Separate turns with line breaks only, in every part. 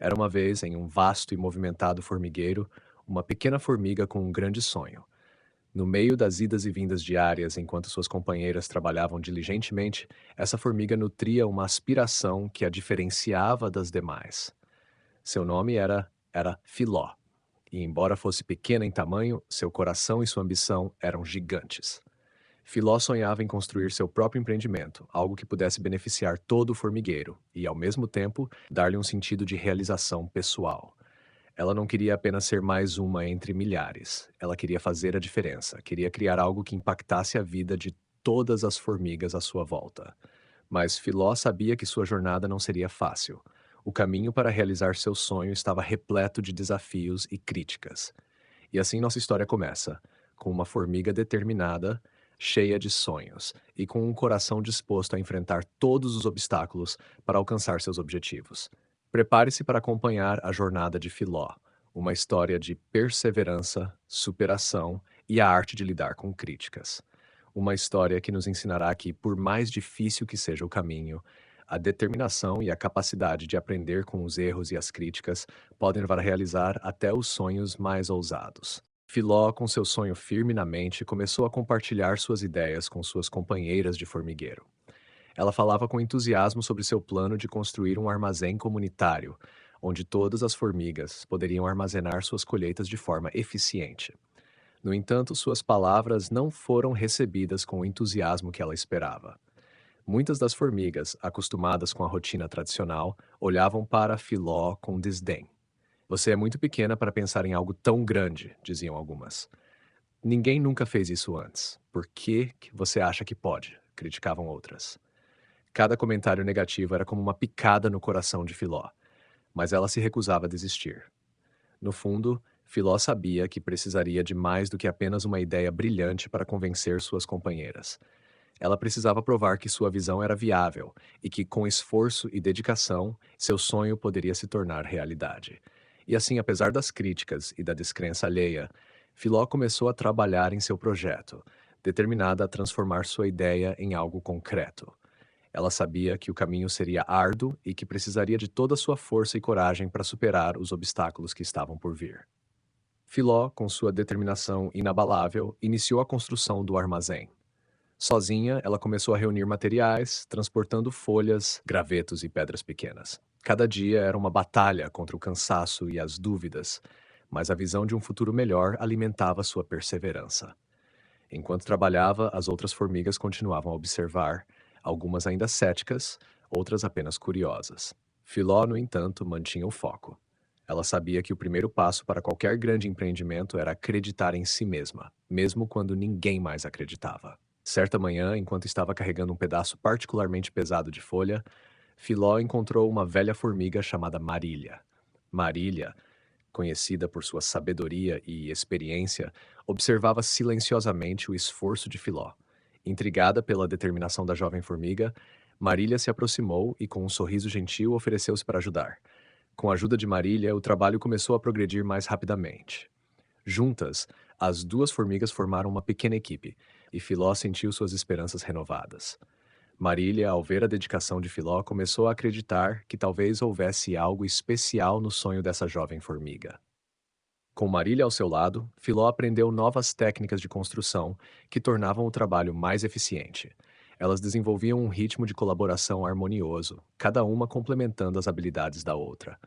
Era uma vez, em um vasto e movimentado formigueiro, uma pequena formiga com um grande sonho. No meio das idas e vindas diárias, enquanto suas companheiras trabalhavam diligentemente, essa formiga nutria uma aspiração que a diferenciava das demais. Seu nome era Filó, e embora fosse pequena em tamanho, seu coração e sua ambição eram gigantes. Filó sonhava em construir seu próprio empreendimento, algo que pudesse beneficiar todo o formigueiro e, ao mesmo tempo, dar-lhe um sentido de realização pessoal. Ela não queria apenas ser mais uma entre milhares. Ela queria fazer a diferença, queria criar algo que impactasse a vida de todas as formigas à sua volta. Mas Filó sabia que sua jornada não seria fácil. O caminho para realizar seu sonho estava repleto de desafios e críticas. E assim nossa história começa, com uma formiga determinada, cheia de sonhos e com um coração disposto a enfrentar todos os obstáculos para alcançar seus objetivos. Prepare-se para acompanhar a jornada de Filó, uma história de perseverança, superação e a arte de lidar com críticas. Uma história que nos ensinará que, por mais difícil que seja o caminho, a determinação e a capacidade de aprender com os erros e as críticas podem levar a realizar até os sonhos mais ousados. Filó, com seu sonho firme na mente, começou a compartilhar suas ideias com suas companheiras de formigueiro. Ela falava com entusiasmo sobre seu plano de construir um armazém comunitário, onde todas as formigas poderiam armazenar suas colheitas de forma eficiente. No entanto, suas palavras não foram recebidas com o entusiasmo que ela esperava. Muitas das formigas, acostumadas com a rotina tradicional, olhavam para Filó com desdém. Você é muito pequena para pensar em algo tão grande, diziam algumas. Ninguém nunca fez isso antes. Por que você acha que pode? Criticavam outras. Cada comentário negativo era como uma picada no coração de Filó, mas ela se recusava a desistir. No fundo, Filó sabia que precisaria de mais do que apenas uma ideia brilhante para convencer suas companheiras. Ela precisava provar que sua visão era viável e que, com esforço e dedicação, seu sonho poderia se tornar realidade. E assim, apesar das críticas e da descrença alheia, Filó começou a trabalhar em seu projeto, determinada a transformar sua ideia em algo concreto. Ela sabia que o caminho seria árduo e que precisaria de toda a sua força e coragem para superar os obstáculos que estavam por vir. Filó, com sua determinação inabalável, iniciou a construção do armazém. Sozinha, ela começou a reunir materiais, transportando folhas, gravetos e pedras pequenas. Cada dia era uma batalha contra o cansaço e as dúvidas, mas a visão de um futuro melhor alimentava sua perseverança. Enquanto trabalhava, as outras formigas continuavam a observar, algumas ainda céticas, outras apenas curiosas. Filó, no entanto, mantinha o foco. Ela sabia que o primeiro passo para qualquer grande empreendimento era acreditar em si mesma, mesmo quando ninguém mais acreditava. Certa manhã, enquanto estava carregando um pedaço particularmente pesado de folha, Filó encontrou uma velha formiga chamada Marília. Marília, conhecida por sua sabedoria e experiência, observava silenciosamente o esforço de Filó. Intrigada pela determinação da jovem formiga, Marília se aproximou e, com um sorriso gentil, ofereceu-se para ajudar. Com a ajuda de Marília, o trabalho começou a progredir mais rapidamente. Juntas, as duas formigas formaram uma pequena equipe, e Filó sentiu suas esperanças renovadas. Marília, ao ver a dedicação de Filó, começou a acreditar que talvez houvesse algo especial no sonho dessa jovem formiga. Com Marília ao seu lado, Filó aprendeu novas técnicas de construção que tornavam o trabalho mais eficiente. Elas desenvolviam um ritmo de colaboração harmonioso, cada uma complementando as habilidades da outra.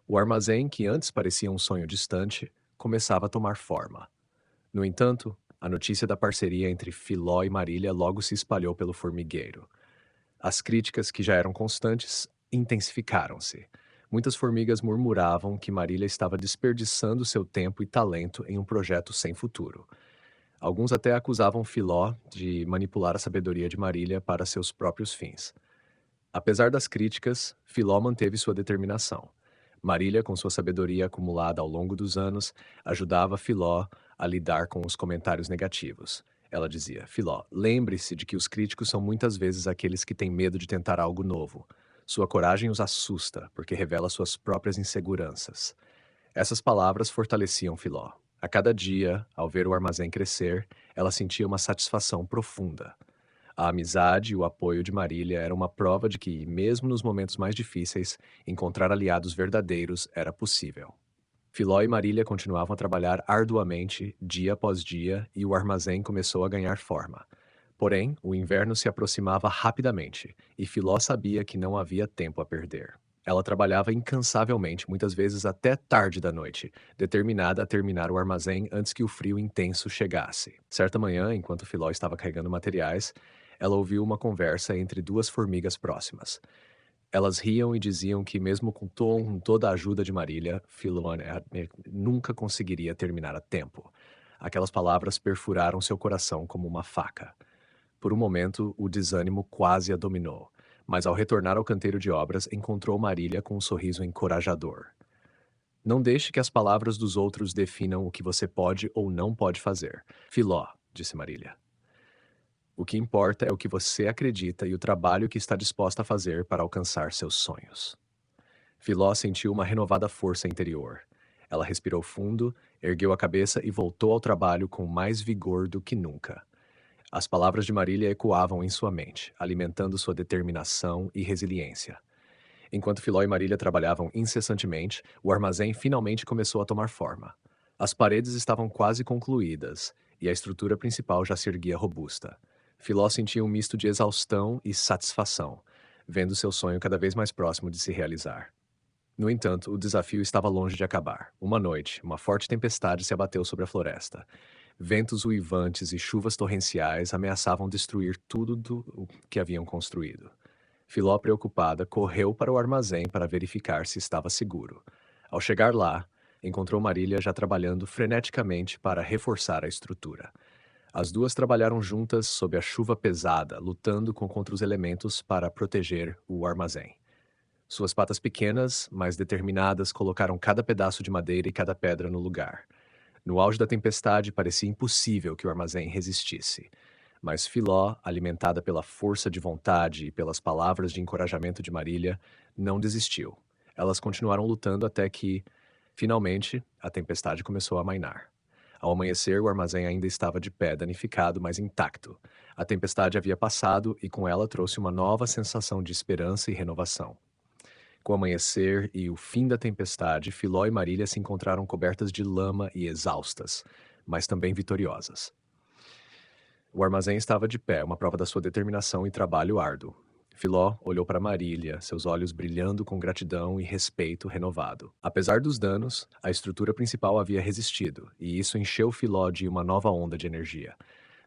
O armazém, que antes parecia um sonho distante, começava a tomar forma. No entanto, a notícia da parceria entre Filó e Marília logo se espalhou pelo formigueiro. As críticas, que já eram constantes, intensificaram-se. Muitas formigas murmuravam que Marília estava desperdiçando seu tempo e talento em um projeto sem futuro. Alguns até acusavam Filó de manipular a sabedoria de Marília para seus próprios fins. Apesar das críticas, Filó manteve sua determinação. Marília, com sua sabedoria acumulada ao longo dos anos, ajudava Filó a lidar com os comentários negativos. Ela dizia: Filó, lembre-se de que os críticos são muitas vezes aqueles que têm medo de tentar algo novo. Sua coragem os assusta, porque revela suas próprias inseguranças. Essas palavras fortaleciam Filó. A cada dia, ao ver o armazém crescer, ela sentia uma satisfação profunda. A amizade e o apoio de Marília era uma prova de que, mesmo nos momentos mais difíceis, encontrar aliados verdadeiros era possível. Filó e Marília continuavam a trabalhar arduamente, dia após dia, e o armazém começou a ganhar forma. Porém, o inverno se aproximava rapidamente, e Filó sabia que não havia tempo a perder. Ela trabalhava incansavelmente, muitas vezes até tarde da noite, determinada a terminar o armazém antes que o frio intenso chegasse. Certa manhã, enquanto Filó estava carregando materiais, ela ouviu uma conversa entre duas formigas próximas. Elas riam e diziam que, mesmo com toda a ajuda de Marília, Filomena nunca conseguiria terminar a tempo. Aquelas palavras perfuraram seu coração como uma faca. Por um momento, o desânimo quase a dominou, mas ao retornar ao canteiro de obras, encontrou Marília com um sorriso encorajador. Não deixe que as palavras dos outros definam o que você pode ou não pode fazer. Filó, disse Marília. O que importa é o que você acredita e o trabalho que está disposta a fazer para alcançar seus sonhos. Filó sentiu uma renovada força interior. Ela respirou fundo, ergueu a cabeça e voltou ao trabalho com mais vigor do que nunca. As palavras de Marília ecoavam em sua mente, alimentando sua determinação e resiliência. Enquanto Filó e Marília trabalhavam incessantemente, o armazém finalmente começou a tomar forma. As paredes estavam quase concluídas e a estrutura principal já se erguia robusta. Filó sentia um misto de exaustão e satisfação, vendo seu sonho cada vez mais próximo de se realizar. No entanto, o desafio estava longe de acabar. Uma noite, uma forte tempestade se abateu sobre a floresta. Ventos uivantes e chuvas torrenciais ameaçavam destruir tudo o que haviam construído. Filó, preocupada, correu para o armazém para verificar se estava seguro. Ao chegar lá, encontrou Marília já trabalhando freneticamente para reforçar a estrutura. As duas trabalharam juntas sob a chuva pesada, lutando contra os elementos para proteger o armazém. Suas patas pequenas, mas determinadas, colocaram cada pedaço de madeira e cada pedra no lugar. No auge da tempestade, parecia impossível que o armazém resistisse. Mas Filó, alimentada pela força de vontade e pelas palavras de encorajamento de Marília, não desistiu. Elas continuaram lutando até que, finalmente, a tempestade começou a amainar. Ao amanhecer, o armazém ainda estava de pé, danificado, mas intacto. A tempestade havia passado e com ela trouxe uma nova sensação de esperança e renovação. Com o amanhecer e o fim da tempestade, Filó e Marília se encontraram cobertas de lama e exaustas, mas também vitoriosas. O armazém estava de pé, uma prova da sua determinação e trabalho árduo. Filó olhou para Marília, seus olhos brilhando com gratidão e respeito renovado. Apesar dos danos, a estrutura principal havia resistido, e isso encheu Filó de uma nova onda de energia.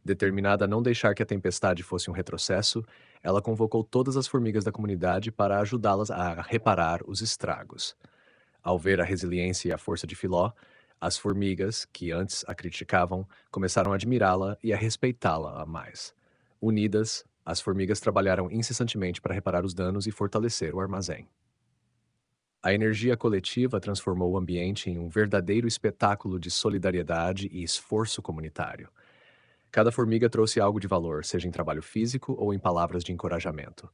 Determinada a não deixar que a tempestade fosse um retrocesso, ela convocou todas as formigas da comunidade para ajudá-las a reparar os estragos. Ao ver a resiliência e a força de Filó, as formigas, que antes a criticavam, começaram a admirá-la e a respeitá-la a mais. Unidas, as formigas trabalharam incessantemente para reparar os danos e fortalecer o armazém. A energia coletiva transformou o ambiente em um verdadeiro espetáculo de solidariedade e esforço comunitário. Cada formiga trouxe algo de valor, seja em trabalho físico ou em palavras de encorajamento.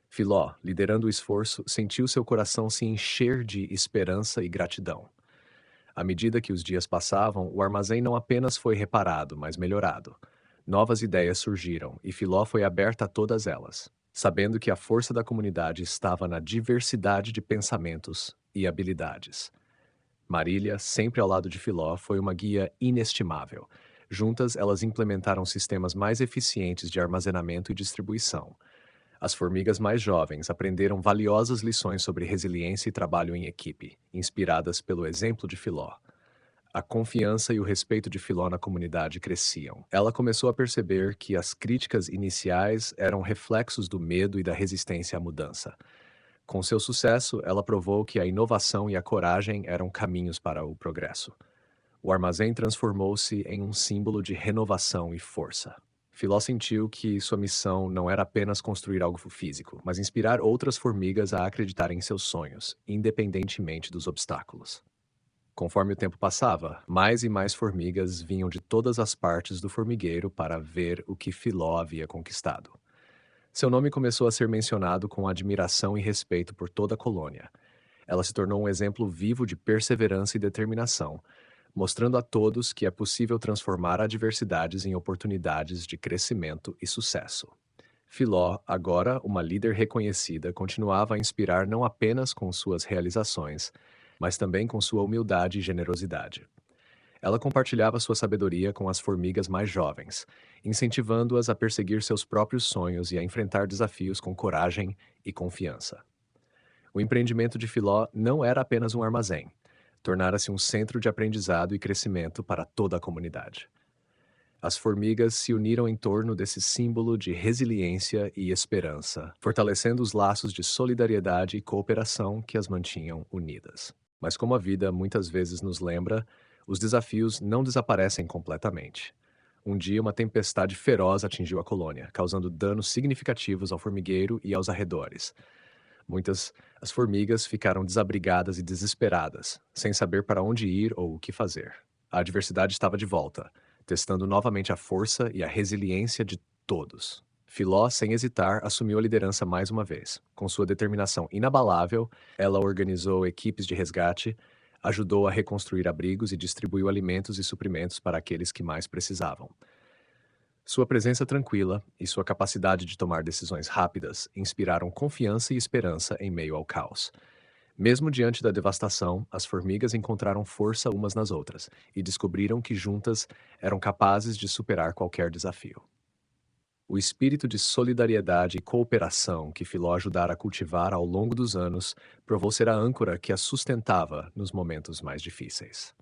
Filó, liderando o esforço, sentiu seu coração se encher de esperança e gratidão. À medida que os dias passavam, o armazém não apenas foi reparado, mas melhorado. Novas ideias surgiram e Filó foi aberta a todas elas, sabendo que a força da comunidade estava na diversidade de pensamentos e habilidades. Marília, sempre ao lado de Filó, foi uma guia inestimável. Juntas, elas implementaram sistemas mais eficientes de armazenamento e distribuição. As formigas mais jovens aprenderam valiosas lições sobre resiliência e trabalho em equipe, inspiradas pelo exemplo de Filó. A confiança e o respeito de Filó na comunidade cresciam. Ela começou a perceber que as críticas iniciais eram reflexos do medo e da resistência à mudança. Com seu sucesso, ela provou que a inovação e a coragem eram caminhos para o progresso. O armazém transformou-se em um símbolo de renovação e força. Filó sentiu que sua missão não era apenas construir algo físico, mas inspirar outras formigas a acreditarem em seus sonhos, independentemente dos obstáculos. Conforme o tempo passava, mais e mais formigas vinham de todas as partes do formigueiro para ver o que Filó havia conquistado. Seu nome começou a ser mencionado com admiração e respeito por toda a colônia. Ela se tornou um exemplo vivo de perseverança e determinação, mostrando a todos que é possível transformar adversidades em oportunidades de crescimento e sucesso. Filó, agora uma líder reconhecida, continuava a inspirar não apenas com suas realizações, mas também com sua humildade e generosidade. Ela compartilhava sua sabedoria com as formigas mais jovens, incentivando-as a perseguir seus próprios sonhos e a enfrentar desafios com coragem e confiança. O empreendimento de Filó não era apenas um armazém, tornara-se um centro de aprendizado e crescimento para toda a comunidade. As formigas se uniram em torno desse símbolo de resiliência e esperança, fortalecendo os laços de solidariedade e cooperação que as mantinham unidas. Mas, como a vida muitas vezes nos lembra, os desafios não desaparecem completamente. Um dia, uma tempestade feroz atingiu a colônia, causando danos significativos ao formigueiro e aos arredores. Muitas as formigas ficaram desabrigadas e desesperadas, sem saber para onde ir ou o que fazer. A adversidade estava de volta, testando novamente a força e a resiliência de todos. Filó, sem hesitar, assumiu a liderança mais uma vez. Com sua determinação inabalável, ela organizou equipes de resgate, ajudou a reconstruir abrigos e distribuiu alimentos e suprimentos para aqueles que mais precisavam. Sua presença tranquila e sua capacidade de tomar decisões rápidas inspiraram confiança e esperança em meio ao caos. Mesmo diante da devastação, as formigas encontraram força umas nas outras e descobriram que juntas eram capazes de superar qualquer desafio. O espírito de solidariedade e cooperação que Filó ajudara a cultivar ao longo dos anos provou ser a âncora que a sustentava nos momentos mais difíceis.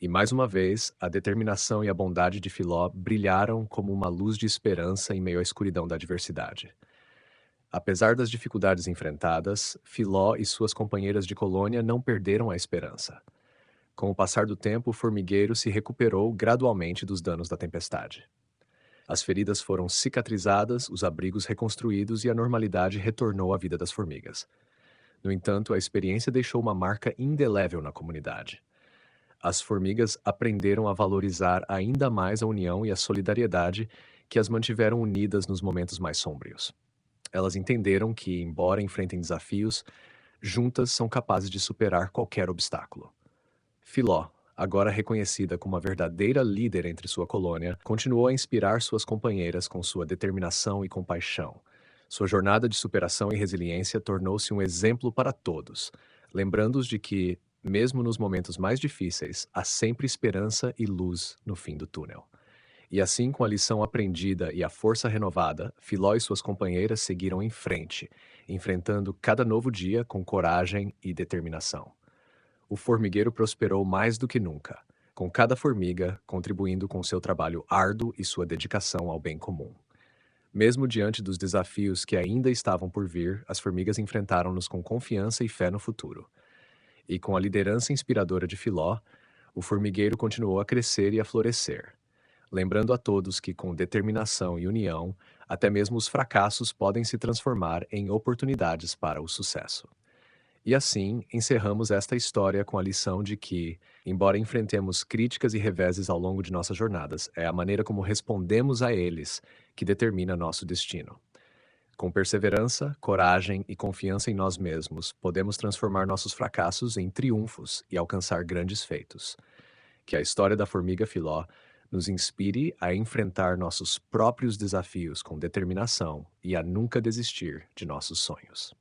E mais uma vez, a determinação e a bondade de Filó brilharam como uma luz de esperança em meio à escuridão da adversidade. Apesar das dificuldades enfrentadas, Filó e suas companheiras de colônia não perderam a esperança. Com o passar do tempo, o formigueiro se recuperou gradualmente dos danos da tempestade. As feridas foram cicatrizadas, os abrigos reconstruídos e a normalidade retornou à vida das formigas. No entanto, a experiência deixou uma marca indelével na comunidade. As formigas aprenderam a valorizar ainda mais a união e a solidariedade que as mantiveram unidas nos momentos mais sombrios. Elas entenderam que, embora enfrentem desafios, juntas são capazes de superar qualquer obstáculo. Filó, agora reconhecida como a verdadeira líder entre sua colônia, continuou a inspirar suas companheiras com sua determinação e compaixão. Sua jornada de superação e resiliência tornou-se um exemplo para todos, lembrando-os de que, mesmo nos momentos mais difíceis, há sempre esperança e luz no fim do túnel. E assim, com a lição aprendida e a força renovada, Filó e suas companheiras seguiram em frente, enfrentando cada novo dia com coragem e determinação. O formigueiro prosperou mais do que nunca, com cada formiga contribuindo com seu trabalho árduo e sua dedicação ao bem comum. Mesmo diante dos desafios que ainda estavam por vir, as formigas enfrentaram-nos com confiança e fé no futuro. E com a liderança inspiradora de Filó, o formigueiro continuou a crescer e a florescer, lembrando a todos que, com determinação e união, até mesmo os fracassos podem se transformar em oportunidades para o sucesso. E assim, encerramos esta história com a lição de que, embora enfrentemos críticas e reveses ao longo de nossas jornadas, é a maneira como respondemos a eles que determina nosso destino. Com perseverança, coragem e confiança em nós mesmos, podemos transformar nossos fracassos em triunfos e alcançar grandes feitos. Que a história da formiga Filó nos inspire a enfrentar nossos próprios desafios com determinação e a nunca desistir de nossos sonhos.